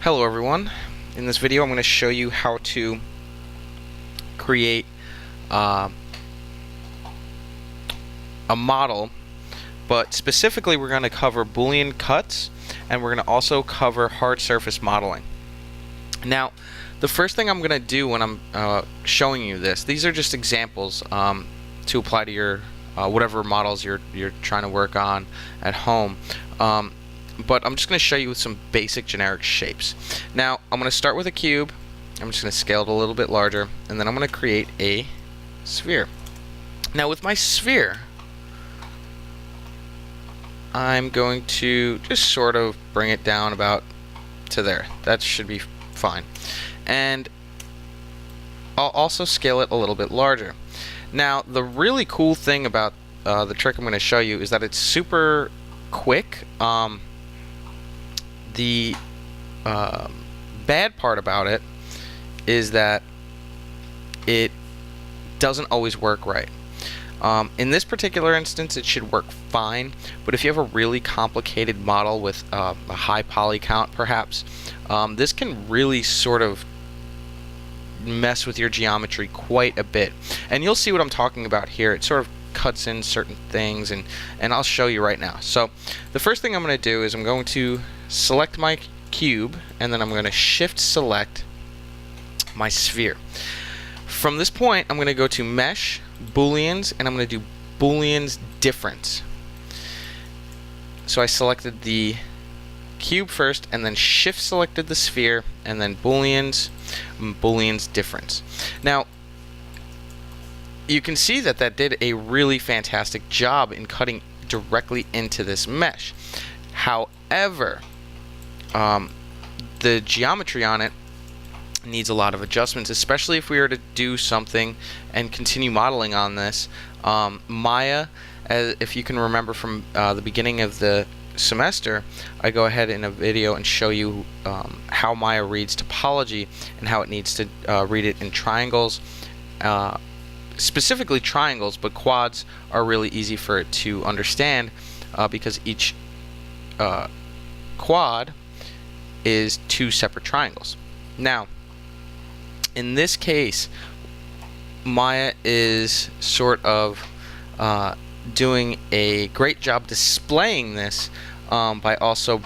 Hello everyone. In this video I'm going to show you how to create a model, but specifically we're going to cover Boolean cuts and we're going to also cover hard surface modeling. Now the first thing I'm going to do when I'm showing you this, these are just examples to apply to your whatever models you're trying to work on at home. But I'm just going to show you with some basic generic shapes. Now I'm going to start with a cube. I'm just going to scale it a little bit larger, and then I'm going to create a sphere. Now with my sphere, I'm going to just sort of bring it down about to there. That should be fine. And I'll also scale it a little bit larger. Now the really cool thing about the trick I'm going to show you is that it's super quick. The bad part about it is that it doesn't always work right. In this particular instance it should work fine, but if you have a really complicated model with a high poly count perhaps, this can really sort of mess with your geometry quite a bit. And you'll see what I'm talking about here. It sort of cuts in certain things, and I'll show you right now. So the first thing I'm going to do is I'm going to select my cube, and then I'm going to shift select my sphere. From this point I'm going to go to mesh, booleans, and I'm going to do booleans difference. So I selected the cube first and then shift selected the sphere, and then booleans difference. Now you can see that that did a really fantastic job in cutting directly into this mesh. However, the geometry on it needs a lot of adjustments, especially if we were to do something and continue modeling on this. Maya, if you can remember from the beginning of the semester, I go ahead in a video and show you how Maya reads topology and how it needs to read it in triangles. Specifically triangles, but quads are really easy for it to understand because each quad is two separate triangles. Now in this case Maya is sort of doing a great job displaying this by also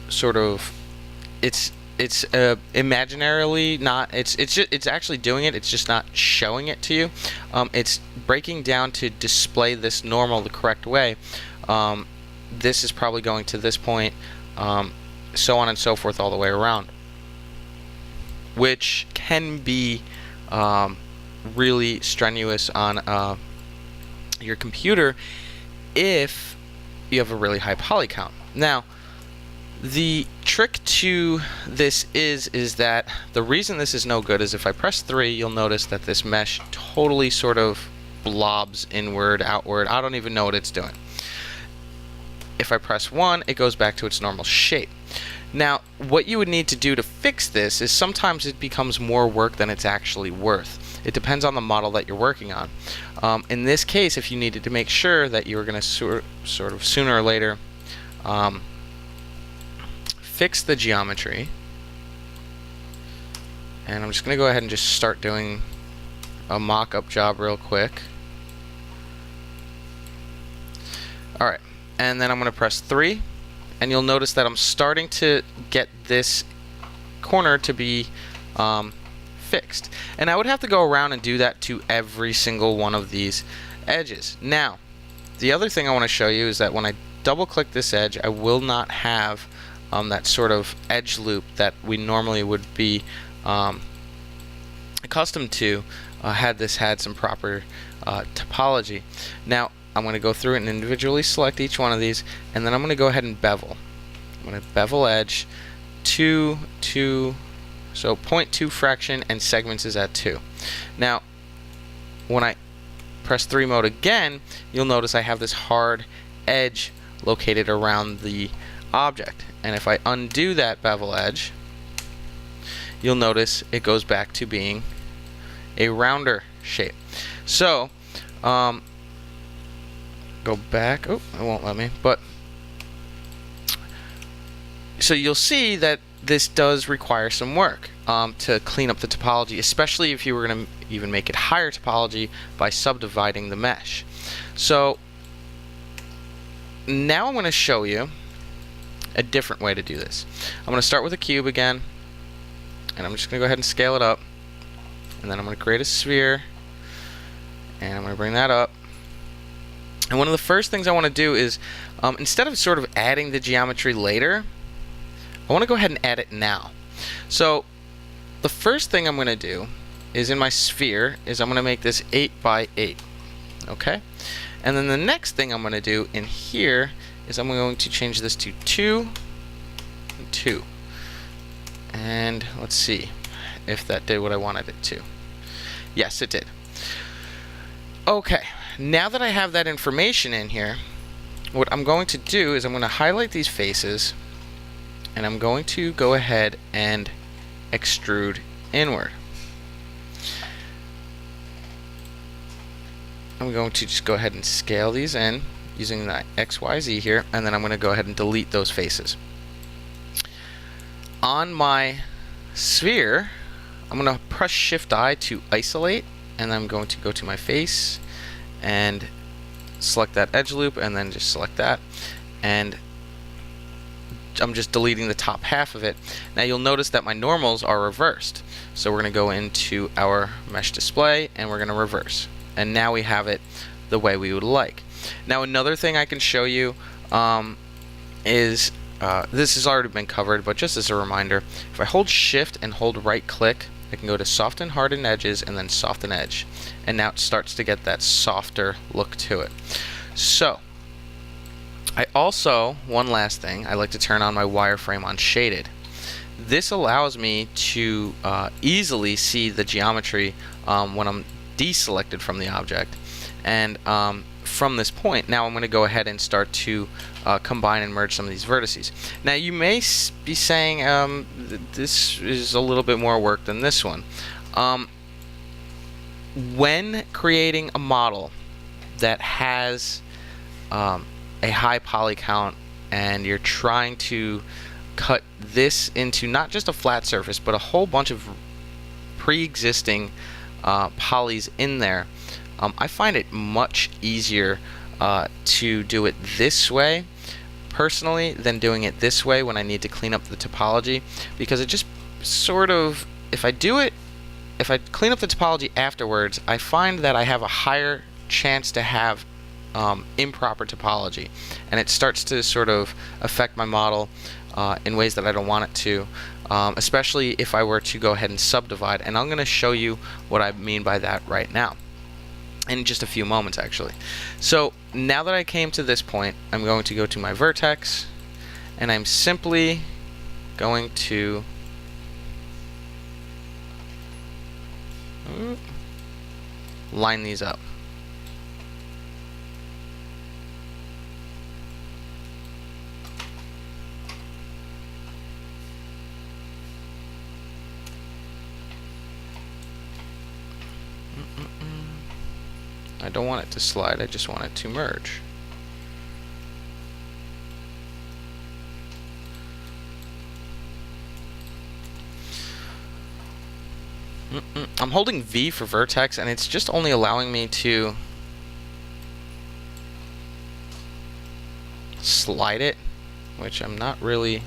sort of it's imaginarily not, it's actually doing it, it's just not showing it to you. It's breaking down to display this normal the correct way. This is probably going to this point, so on and so forth all the way around, which can be really strenuous on your computer if you have a really high poly count. Now the trick to this is that the reason this is no good is if I press 3, you'll notice that this mesh totally sort of blobs inward, outward. I don't even know what it's doing. If I press 1, it goes back to its normal shape. Now what you would need to do to fix this is sometimes it becomes more work than it's actually worth. It depends on the model that you're working on. In this case, if you needed to make sure that you were going to sort of sooner or later fix the geometry, and I'm just going to go ahead and just start doing a mock-up job real quick. Alright, and then I'm going to press 3, and you'll notice that I'm starting to get this corner to be fixed. And I would have to go around and do that to every single one of these edges. Now, the other thing I want to show you is that when I double-click this edge, I will not have that sort of edge loop that we normally would be accustomed to had this had some proper topology. Now I'm going to go through and individually select each one of these, and then I'm going to go ahead and bevel. I'm going to bevel edge so 0.2 fraction and segments is at 2. Now when I press 3 mode again, you'll notice I have this hard edge located around the object, and if I undo that bevel edge, you'll notice it goes back to being a rounder shape. So go back, oh, it won't let me, but so you'll see that this does require some work to clean up the topology, especially if you were going to even make it higher topology by subdividing the mesh. So now I'm going to show you a different way to do this. I'm going to start with a cube again, and I'm just going to go ahead and scale it up, and then I'm going to create a sphere, and I'm going to bring that up. And one of the first things I want to do is, instead of sort of adding the geometry later, I want to go ahead and add it now. So the first thing I'm going to do is, in my sphere, is I'm going to make this 8 by 8. Okay? And then the next thing I'm going to do in here is I'm going to change this to 2 and 2. And let's see if that did what I wanted it to. Yes, it did. Okay, now that I have that information in here, what I'm going to do is I'm going to highlight these faces, and I'm going to go ahead and extrude inward. I'm going to just go ahead and scale these in using the XYZ here, and then I'm going to go ahead and delete those faces. On my sphere, I'm going to press Shift-I to isolate, and I'm going to go to my face and select that edge loop, and then just select that, and I'm just deleting the top half of it. Now you'll notice that my normals are reversed. So we're going to go into our mesh display, and we're going to reverse. And now we have it the way we would like. Now another thing I can show you is, this has already been covered, but just as a reminder, if I hold Shift and hold right click, I can go to Soften Harden Edges and then Soften Edge. And now it starts to get that softer look to it. So I also, one last thing, I like to turn on my wireframe on shaded. This allows me to easily see the geometry when I'm deselected from the object. And from this point, now I'm going to go ahead and start to combine and merge some of these vertices. Now you may be saying this is a little bit more work than this one. When creating a model that has a high poly count, and you're trying to cut this into not just a flat surface but a whole bunch of pre-existing polys in there, I find it much easier to do it this way personally than doing it this way when I need to clean up the topology, because it just sort of, if I clean up the topology afterwards, I find that I have a higher chance to have improper topology, and it starts to sort of affect my model in ways that I don't want it to, especially if I were to go ahead and subdivide. And I'm going to show you what I mean by that right now, in just a few moments actually. So now that I came to this point, I'm going to go to my vertex, and I'm simply going to line these up. I don't want it to slide, I just want it to merge. I'm holding V for vertex, and it's just only allowing me to slide it, which I'm not really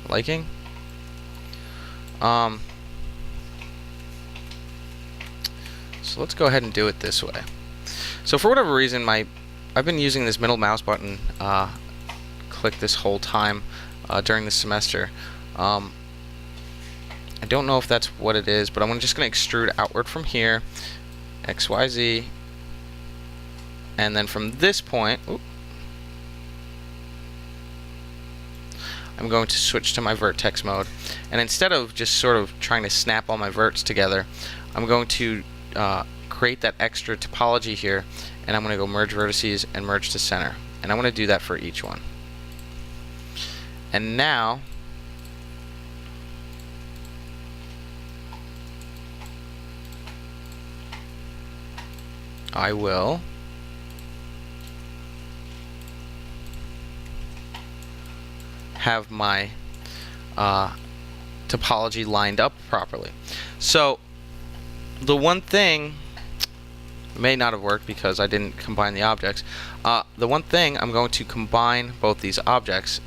liking. So let's go ahead and do it this way. So for whatever reason, I've been using this middle mouse button click this whole time during the semester. I don't know if that's what it is, but I'm just going to extrude outward from here, XYZ, and then from this point, I'm going to switch to my vertex mode. And instead of just sort of trying to snap all my verts together, I'm going to create that extra topology here, and I'm going to go merge vertices and merge to center. And I'm going to do that for each one. And now I will have my topology lined up properly. So the one thing may not have worked because I didn't combine the objects. The one thing, I'm going to combine both these objects,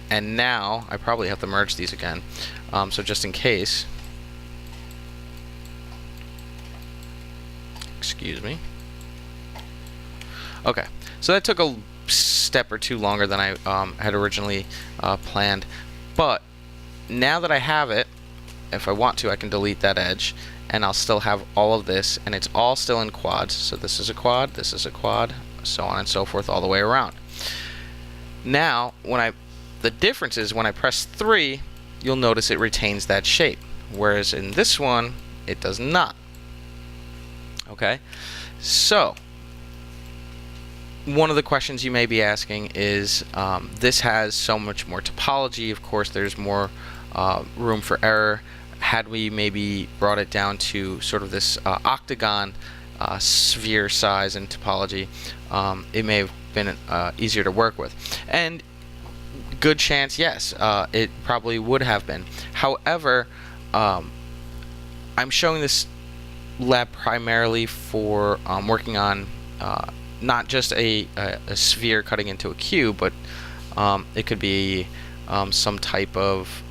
and now I probably have to merge these again. So just in case, excuse me. Okay, so that took a step or two longer than I had originally planned, but now that I have it, if I want to, I can delete that edge, and I'll still have all of this, and it's all still in quads. So this is a quad, this is a quad, so on and so forth all the way around. Now, the difference is when I press 3, you'll notice it retains that shape, whereas in this one, it does not. Okay, so one of the questions you may be asking is, this has so much more topology. Of course, there's more room for error. Had we maybe brought it down to sort of this octagon sphere size and topology, it may have been easier to work with. And good chance, yes, it probably would have been. However, I'm showing this lab primarily for working on not just a sphere cutting into a cube, but it could be some type of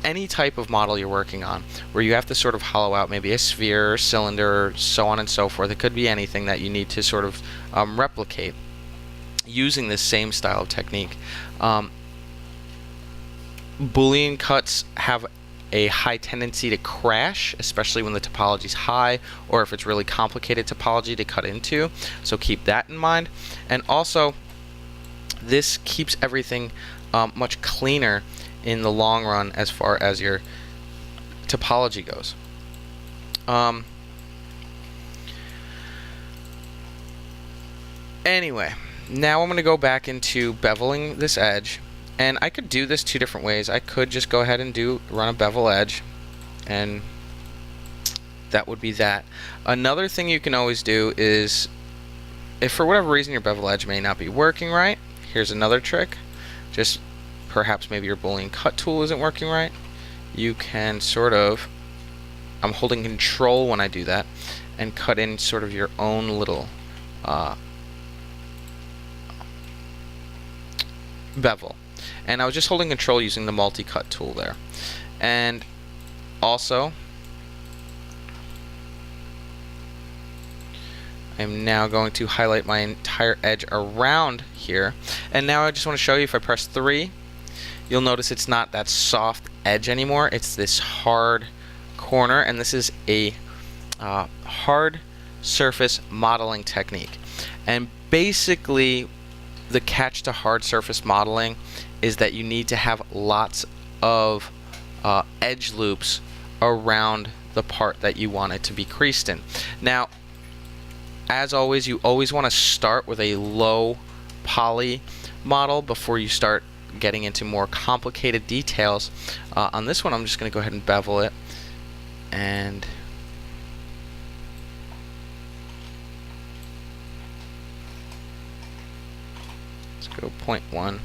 any type of model you're working on where you have to sort of hollow out maybe a sphere, cylinder, so on and so forth. It could be anything that you need to sort of replicate using this same style of technique. Boolean cuts have a high tendency to crash, especially when the topology is high, or if it's really complicated topology to cut into, so keep that in mind. And also, this keeps everything much cleaner in the long run as far as your topology goes. Anyway, now I'm going to go back into beveling this edge, and I could do this two different ways. I could just go ahead and run a bevel edge, and that would be that. Another thing you can always do is, if for whatever reason your bevel edge may not be working right, here's another trick. Just perhaps maybe your Boolean cut tool isn't working right. You can sort of, I'm holding control when I do that, and cut in sort of your own little bevel. And I was just holding control using the multi-cut tool there. And also, I'm now going to highlight my entire edge around here. And now I just want to show you, if I press 3, you'll notice it's not that soft edge anymore. It's this hard corner, and this is a hard surface modeling technique. And basically, the catch to hard surface modeling is that you need to have lots of edge loops around the part that you want it to be creased in. Now, as always, you always want to start with a low poly model before you start getting into more complicated details. On this one, I'm just going to go ahead and bevel it, and let's go 0.1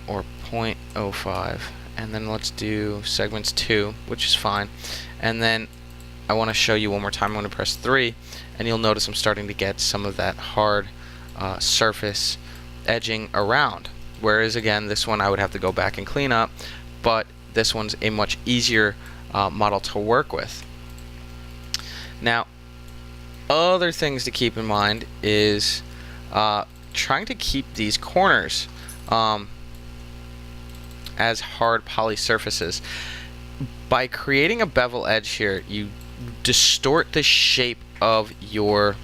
or 0.05, and then let's do segments 2, which is fine. And then I want to show you one more time. I'm going to press 3, and you'll notice I'm starting to get some of that hard surface edging around. Whereas again, this one I would have to go back and clean up, but this one's a much easier model to work with. Now, other things to keep in mind is trying to keep these corners as hard poly surfaces. By creating a bevel edge here, you distort the shape of your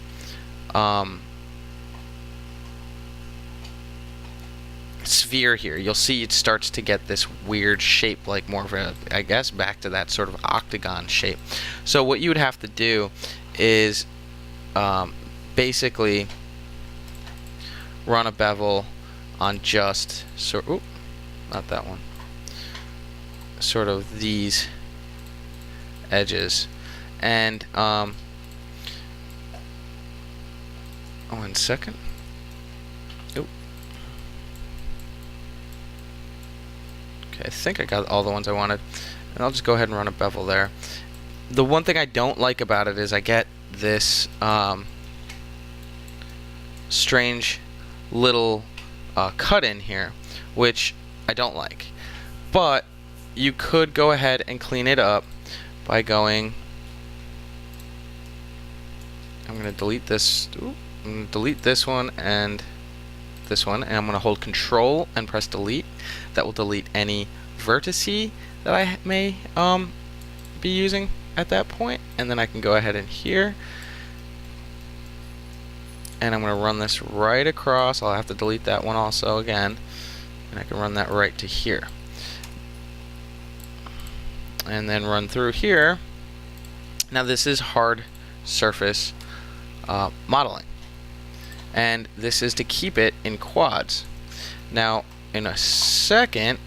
sphere here. You'll see it starts to get this weird shape, like more of a, I guess, back to that sort of octagon shape. So what you would have to do is basically run a bevel on just not that one, sort of these edges. And 1 second. Okay, I think I got all the ones I wanted, and I'll just go ahead and run a bevel there. The one thing I don't like about it is I get this strange little cut in here, which I don't like. But you could go ahead and clean it up by going, I'm going to delete this, I'm going to delete this one and this one, and I'm going to hold Control and press delete. That will delete any vertices that I may be using at that point, and then I can go ahead in here and I'm going to run this right across. I'll have to delete that one also again, and I can run that right to here and then run through here. Now this is hard surface modeling, and this is to keep it in quads. Now in a second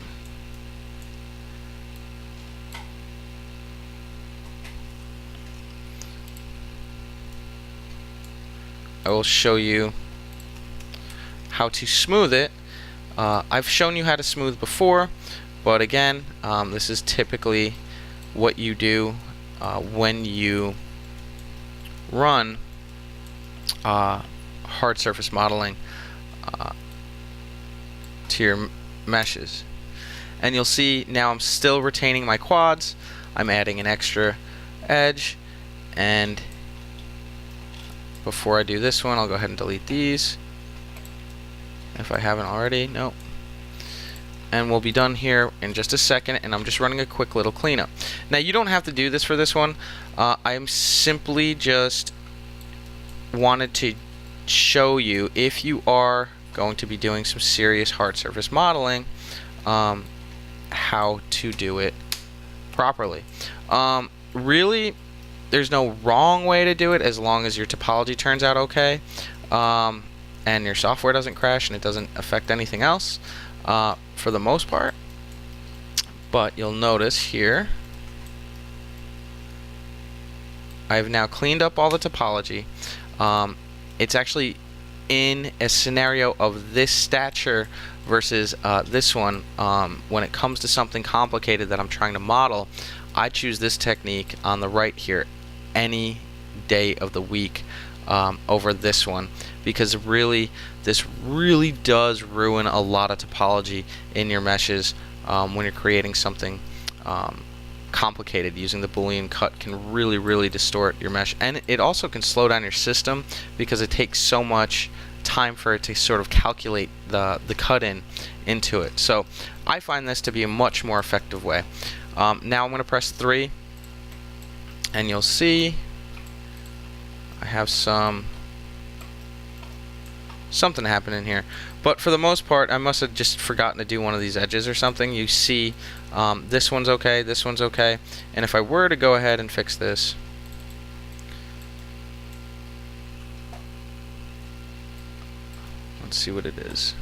I will show you how to smooth it. I've shown you how to smooth before, but again, this is typically what you do when you run hard surface modeling to your meshes. And you'll see now I'm still retaining my quads. I'm adding an extra edge, and before I do this one, I'll go ahead and delete these if I haven't already. Nope. And we'll be done here in just a second, and I'm just running a quick little cleanup. Now you don't have to do this for this one. I'm simply just wanted to show you, if you are going to be doing some serious hard surface modeling, how to do it properly. Really, there's no wrong way to do it as long as your topology turns out okay, and your software doesn't crash and it doesn't affect anything else, for the most part. But you'll notice here I've now cleaned up all the topology. It's actually in a scenario of this stature versus this one. When it comes to something complicated that I'm trying to model, I choose this technique on the right here any day of the week over this one, because really this really does ruin a lot of topology in your meshes when you're creating something complicated. Using the Boolean cut can really distort your mesh, and it also can slow down your system because it takes so much time for it to sort of calculate the cut into it. So I find this to be a much more effective way. Now I'm going to press 3, and you'll see I have something happening here, but for the most part I must have just forgotten to do one of these edges or something. You see this one's okay, this one's okay, and if I were to go ahead and fix this, let's see what it is.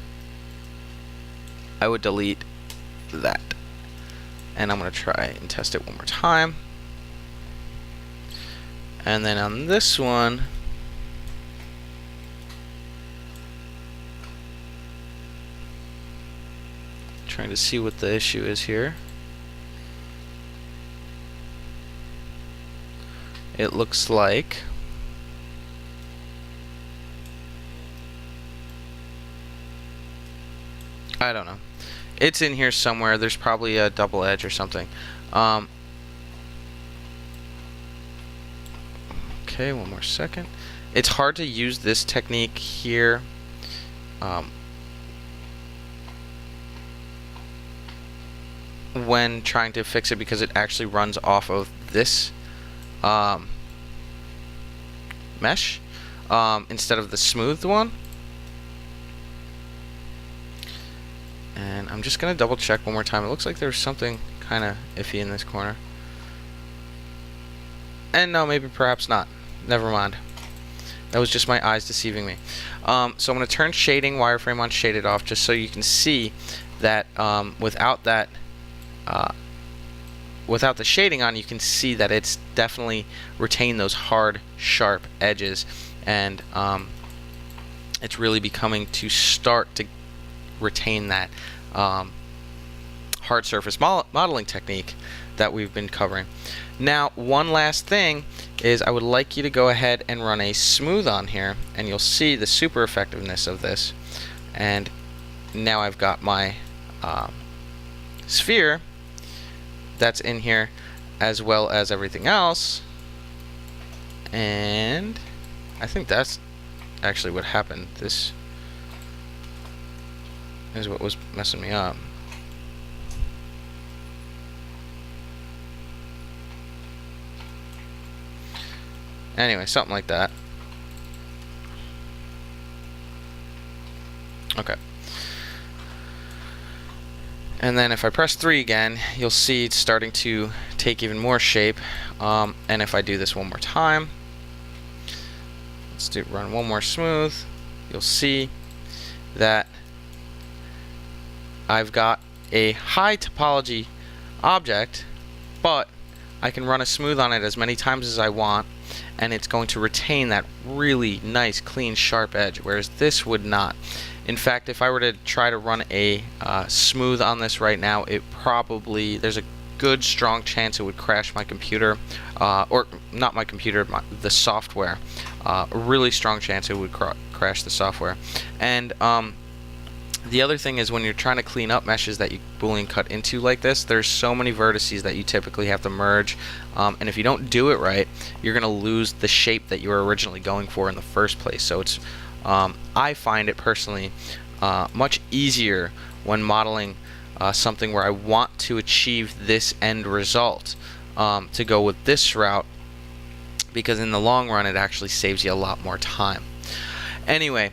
I would delete that, and I'm going to try and test it one more time. And then on this one, trying to see what the issue is here. It looks like I don't know. It's in here somewhere. There's probably a double edge or something. Okay, one more second. It's hard to use this technique here. When trying to fix it, because it actually runs off of this mesh instead of the smoothed one. And I'm just going to double check one more time. It looks like there's something kind of iffy in this corner. And no, maybe perhaps not. Never mind. That was just my eyes deceiving me. So I'm going to turn shading, wireframe on shaded off, just so you can see that without the shading on, you can see that it's definitely retained those hard, sharp edges, and it's really becoming to start to retain that hard surface modeling technique that we've been covering. Now, one last thing is I would like you to go ahead and run a smooth on here, and you'll see the super effectiveness of this. And now I've got my sphere that's in here, as well as everything else. And I think that's actually what happened. This is what was messing me up. Anyway, something like that. Okay. And then if I press 3 again, you'll see it's starting to take even more shape. And if I do this one more time, let's run one more smooth, you'll see that I've got a high topology object, but I can run a smooth on it as many times as I want, and it's going to retain that really nice, clean, sharp edge, whereas this would not. In fact, if I were to try to run a smooth on this right now, there's a good, strong chance it would crash my computer, or not my computer, the software. A really strong chance it would crash the software. And the other thing is, when you're trying to clean up meshes that you Boolean cut into like this, there's so many vertices that you typically have to merge, and if you don't do it right, you're going to lose the shape that you were originally going for in the first place. So it's I find it personally much easier when modeling something where I want to achieve this end result to go with this route, because in the long run it actually saves you a lot more time. Anyway,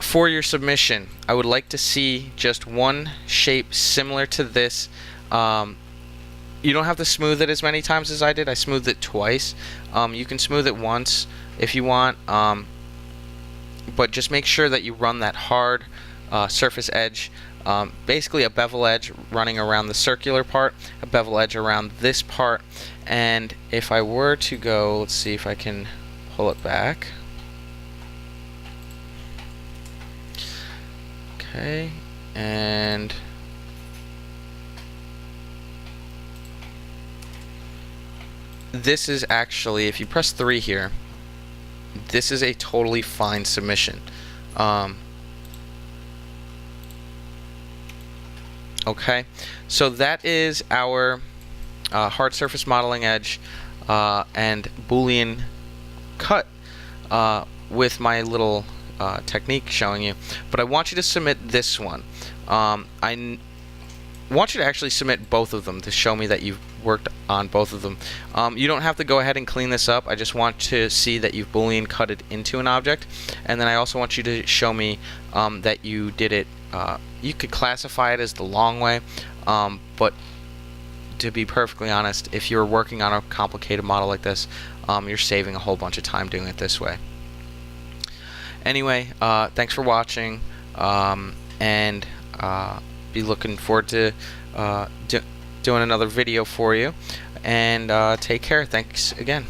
for your submission, I would like to see just one shape similar to this. You don't have to smooth it as many times as I did. I smoothed it twice. You can smooth it once if you want, but just make sure that you run that hard surface edge, basically a bevel edge running around the circular part, a bevel edge around this part. And if I were to go, let's see if I can pull it back. Okay, and this is actually, if you press 3 here, this is a totally fine submission. Okay, so that is our hard surface modeling edge and Boolean cut with my little technique showing you. But I want you to submit this one. I want you to actually submit both of them to show me that you've worked on both of them. You don't have to go ahead and clean this up. I just want to see that you've Boolean cut it into an object, and then I also want you to show me that you did it. You could classify it as the long way, but to be perfectly honest, if you're working on a complicated model like this, you're saving a whole bunch of time doing it this way. Anyway, thanks for watching, and be looking forward to doing another video for you, and take care. Thanks again.